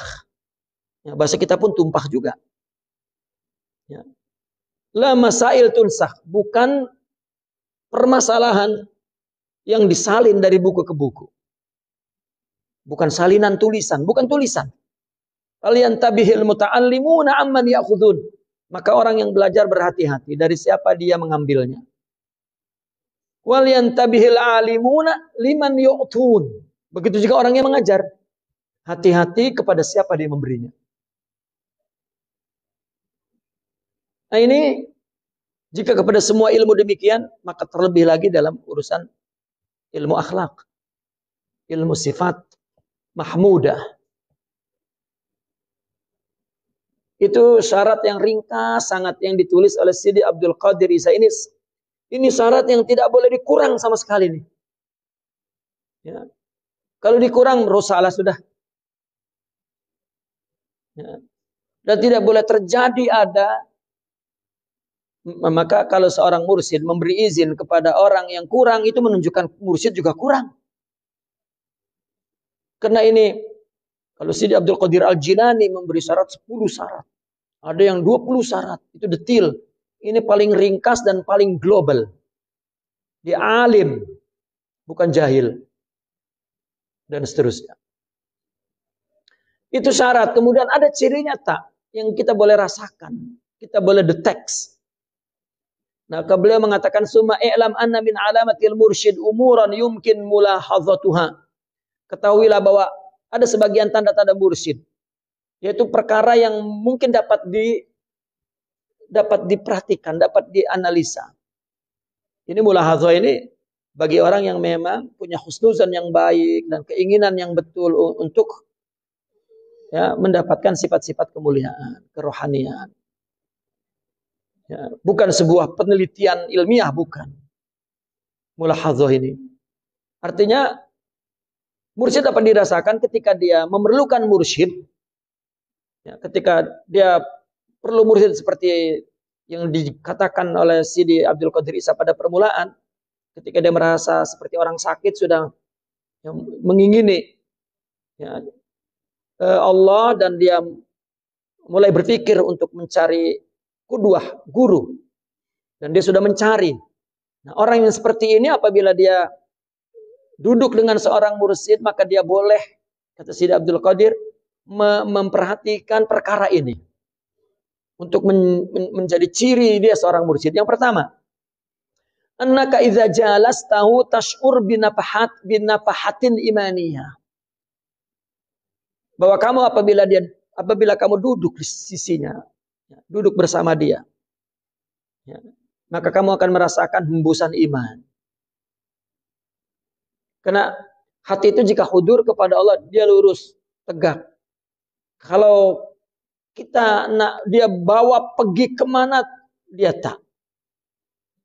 B: Ya, bahasa kita pun tumpah juga. Ya. La masail tunsah, bukan permasalahan yang disalin dari buku ke buku. Bukan salinan tulisan, bukan tulisan. Kalian tabihil muta'allimuna amman ya'khudun. Maka orang yang belajar berhati-hati dari siapa dia mengambilnya. Wal yantabihil alimuna liman yu'tun. Begitu juga orang yang mengajar. Hati-hati kepada siapa dia memberinya. Nah ini, jika kepada semua ilmu demikian, maka terlebih lagi dalam urusan ilmu akhlak. Ilmu sifat mahmudah. Itu syarat yang ringkas sangat yang ditulis oleh Sidi Abdul Qadir Isa. Ini syarat yang tidak boleh dikurang sama sekali nih. Ya. Kalau dikurang, rusalah sudah. Ya. Dan tidak boleh terjadi ada. Maka kalau seorang mursyid memberi izin kepada orang yang kurang, itu menunjukkan mursyid juga kurang. Karena ini, kalau Sidi Abdul Qadir Al-Jilani memberi syarat 10 syarat. Ada yang 20 syarat. Itu detil. Ini paling ringkas dan paling global. Dia alim, bukan jahil. Dan seterusnya. Itu syarat. Kemudian ada cirinya tak? Yang kita boleh rasakan. Kita boleh detect. Nah, beliau mengatakan summa i'lam anna min alamatil mursyid umuran yumkin mulahadzatuha. Ketahuilah bahwa ada sebagian tanda-tanda mursyid, yaitu perkara yang mungkin dapat diperhatikan, dapat dianalisa. Ini mulahadzah ini bagi orang yang memang punya husnuzan yang baik dan keinginan yang betul untuk ya, mendapatkan sifat-sifat kemuliaan, kerohanian. Ya, bukan sebuah penelitian ilmiah, bukan. Mulahadzah ini. Artinya, mursyid dapat dirasakan ketika dia memerlukan mursyid. Ya, ketika dia perlu mursyid seperti yang dikatakan oleh Sidi Abdul Qadir Isa pada permulaan. Ketika dia merasa seperti orang sakit sudah ya, mengingini ya, Allah dan dia mulai berpikir untuk mencari kuduah, guru. Dan dia sudah mencari. Nah, orang yang seperti ini apabila dia duduk dengan seorang mursyid, maka dia boleh, kata Sidi Abdul Qadir, memperhatikan perkara ini. Untuk menjadi ciri dia seorang mursyid. Yang pertama, annaka idza jalastahu tash'ur binafahatin imaniyah. Bahwa kamu apabila kamu duduk di sisinya, duduk bersama dia, ya, maka kamu akan merasakan hembusan iman. Karena hati itu jika hudur kepada Allah, dia lurus, tegak. Kalau kita nak dia bawa pergi kemana, dia tak.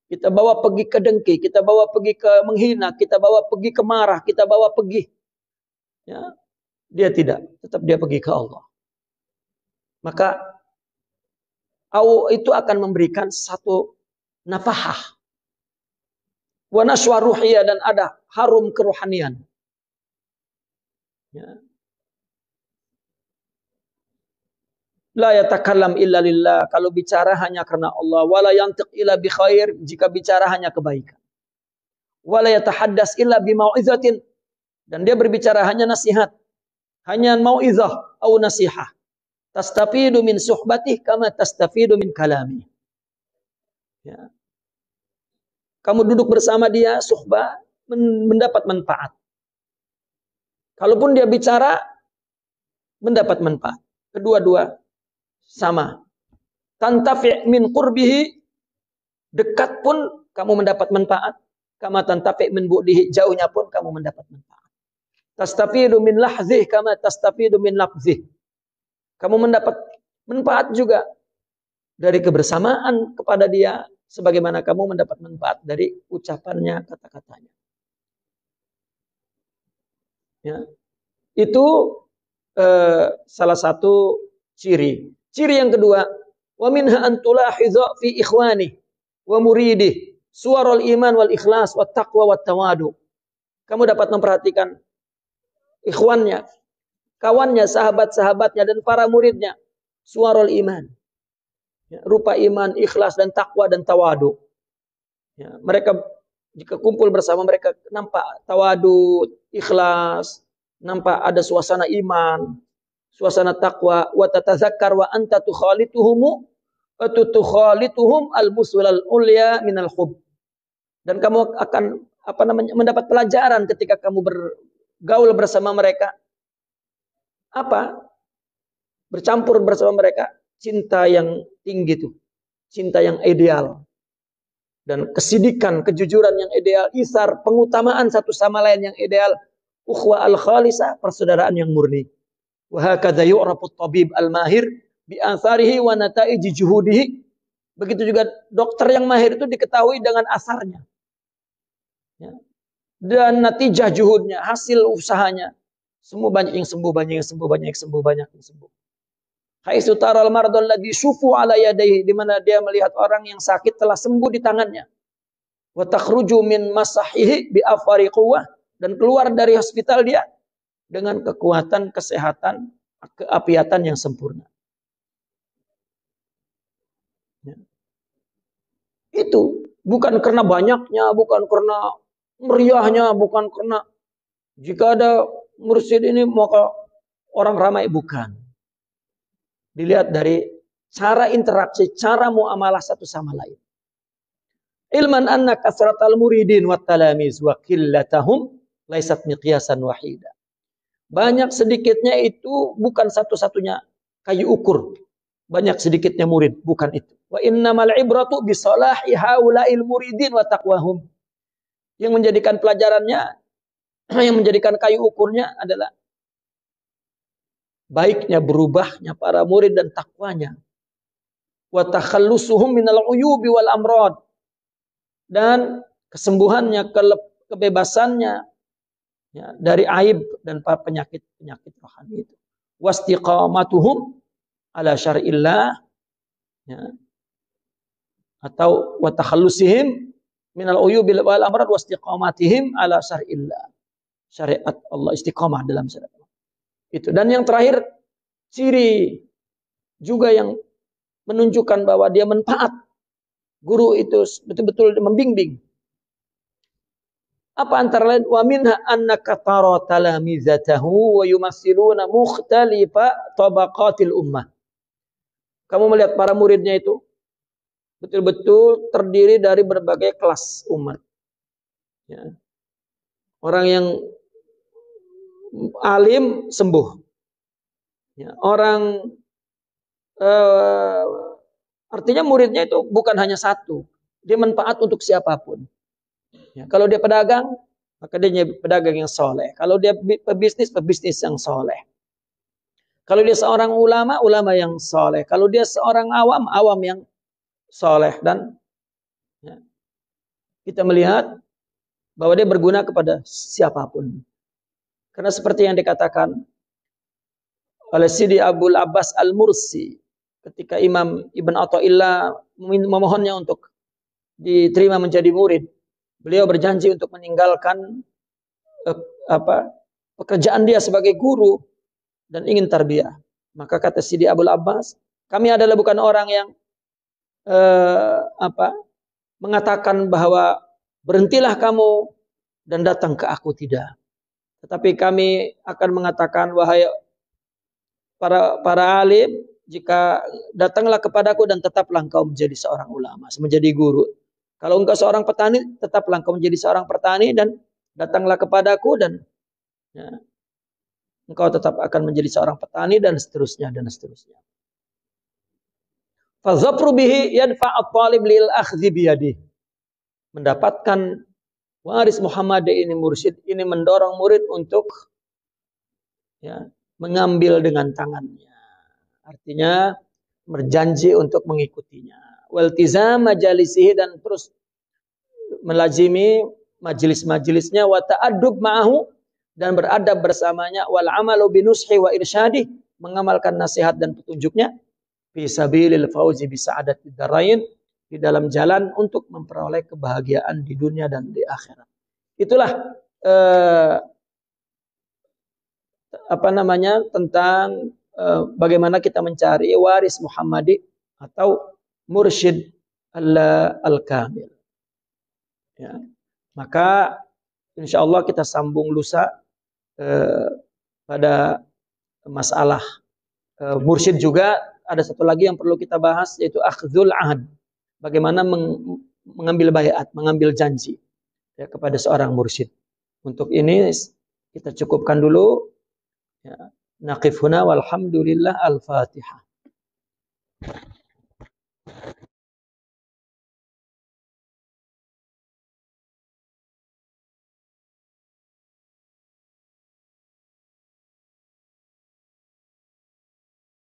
B: kita bawa pergi ke dengki, kita bawa pergi ke menghina, kita bawa pergi ke marah, kita bawa pergi. Ya, dia tidak, tetap dia pergi ke Allah. Maka itu akan memberikan satu nafahah, wa nashwa ruhiyah, dan ada harum kerohanian. Ya. La yatakallam illa lillah, kalau bicara hanya karena Allah. Wala yantiq illa bi khair, jika bicara hanya kebaikan. Wala yatahaddas illa bi mau'izatin, dan dia berbicara hanya nasihat, hanya mau'izah atau nasihah. Tastafidu min suhbatih kama tastafidu min kalami. Ya. Kamu duduk bersama dia, suhbah, mendapat manfaat. Kalaupun dia bicara, mendapat manfaat. Kedua-dua sama. Tantafi' min qurbihi, dekat pun kamu mendapat manfaat. Kama tantafi' min bu'dihi, jauhnya pun kamu mendapat manfaat. Tastafidu min lahzih kama tastafidu min lafzih. Kamu mendapat manfaat juga dari kebersamaan kepada dia, sebagaimana kamu mendapat manfaat dari ucapannya, kata-katanya. Ya. Itu salah satu ciri. Ciri yang kedua, wa minha an tulahidha fi ikhwani wa muridi suwarul iman wal ikhlas wat taqwa wat tawadu. Kamu dapat memperhatikan ikhwannya, kawannya, sahabat-sahabatnya, dan para muridnya, suwarul iman. Ya, rupa iman, ikhlas, dan takwa, dan tawadu. Ya, mereka jika kumpul bersama, mereka nampak tawadu, ikhlas, nampak ada suasana iman, suasana takwa. Wa tatazakkar wa anta tukhalituhum al-busul al-ulya minal hub. Dan kamu akan mendapat pelajaran ketika kamu bergaul bersama mereka. Bercampur bersama mereka, cinta yang tinggi itu, cinta yang ideal, dan kesidikan, kejujuran yang ideal, isar, pengutamaan satu sama lain yang ideal, ukhwa al-khalisah, persaudaraan yang murni. Wa hakadha yu'rafu at-tabib al-mahir bi atharihi wa nataiji juhudihi. Begitu juga dokter yang mahir itu diketahui dengan asarnya. Ya. Dan natijah juhudnya, hasil usahanya. Semua banyak yang sembuh, banyak yang sembuh, banyak yang sembuh, banyak yang sembuh. Haitsu taral mardal ladzi syufu ala yadayhi, di mana dia melihat orang yang sakit telah sembuh di tangannya. Wa takhruju min masahihi bi afari quwwah, dan keluar dari hospital dia dengan kekuatan, kesehatan, keapiatan yang sempurna. Ya. Itu bukan karena banyaknya, bukan karena meriahnya, bukan karena jika ada mursyid ini maka orang ramai, bukan. Dilihat dari cara interaksi, cara muamalah satu sama lain. Ilman anna kasratal muridin wat talamiz wa qillatahum laisat miqyasan wahida. Banyak sedikitnya itu bukan satu-satunya kayu ukur. Banyak sedikitnya murid, bukan itu. Wa innamal ibratu bi salahi haula'il muridin wa taqwahum. Yang menjadikan pelajarannya, yang menjadikan kayu ukurnya adalah baiknya, berubahnya para murid dan takwanya. Wa takhallusuhum minal uyubi wal amrad, dan kesembuhannya, kebebasannya, ya, dari aib dan penyakit-penyakit rohani itu. Wastiqamatuhum ala syar'illah, ya, atau wa takhallusihim minal uyubi wal amrad wastiqamatihim ala syar'illah. Syariat Allah, istiqamah dalam syariat Allah. Itu. Dan yang terakhir, ciri juga yang menunjukkan bahwa dia manfaat. Guru itu betul-betul membimbing. Apa antara lain? Wa minha annaka tara talamizatahu wa yumassiluna mukhtalifa tabaqatil ummah. Kamu melihat para muridnya itu betul-betul terdiri dari berbagai kelas umat. Ya. Orang yang alim sembuh. Ya. Orang artinya muridnya itu bukan hanya satu. Dia manfaat untuk siapapun. Ya, kalau dia pedagang, maka dia pedagang yang soleh. Kalau dia pebisnis, pebisnis yang soleh. Kalau dia seorang ulama, ulama yang soleh. Kalau dia seorang awam, awam yang soleh. Dan ya, kita melihat bahwa dia berguna kepada siapapun. Karena seperti yang dikatakan oleh Sidi Abul Abbas Al-Mursi ketika Imam Ibn Athaillah memohonnya untuk diterima menjadi murid, beliau berjanji untuk meninggalkan pekerjaan dia sebagai guru dan ingin tarbiyah. Maka kata Sidi Abul Abbas, kami adalah bukan orang yang mengatakan bahwa berhentilah kamu dan datang ke aku, tidak. Tetapi kami akan mengatakan, wahai para alim, jika datanglah kepadaku dan tetaplah engkau menjadi seorang ulama, menjadi guru. Kalau engkau seorang petani, tetaplah engkau menjadi seorang petani dan datanglah kepadaku dan engkau tetap akan menjadi seorang petani dan seterusnya dan seterusnya. Fazafru bihi yadfa'at talib lil akhdhi biyadihi. Mendapatkan waris Muhammadi ini, mursyid ini mendorong murid untuk mengambil dengan tangannya. Artinya berjanji untuk mengikutinya. Waltizam majalisihi, dan terus melazimi majelis-majelisnya, wa ta'addub ma'ahu, dan beradab bersamanya, wal amalu binushi wa irsyadih, mengamalkan nasihat dan petunjuknya, fi sabilil fauzi bi sa'adatid darain, di dalam jalan untuk memperoleh kebahagiaan di dunia dan di akhirat. Itulah tentang bagaimana kita mencari waris Muhammadi atau mursyid al-kamil. Ya. Maka insyaallah kita sambung lusa pada masalah mursyid. Juga ada satu lagi yang perlu kita bahas, yaitu akhdhul ahd. Bagaimana mengambil bayat, mengambil janji kepada seorang mursyid. Untuk ini kita cukupkan dulu. Naqif huna walhamdulillah, al-Fatihah.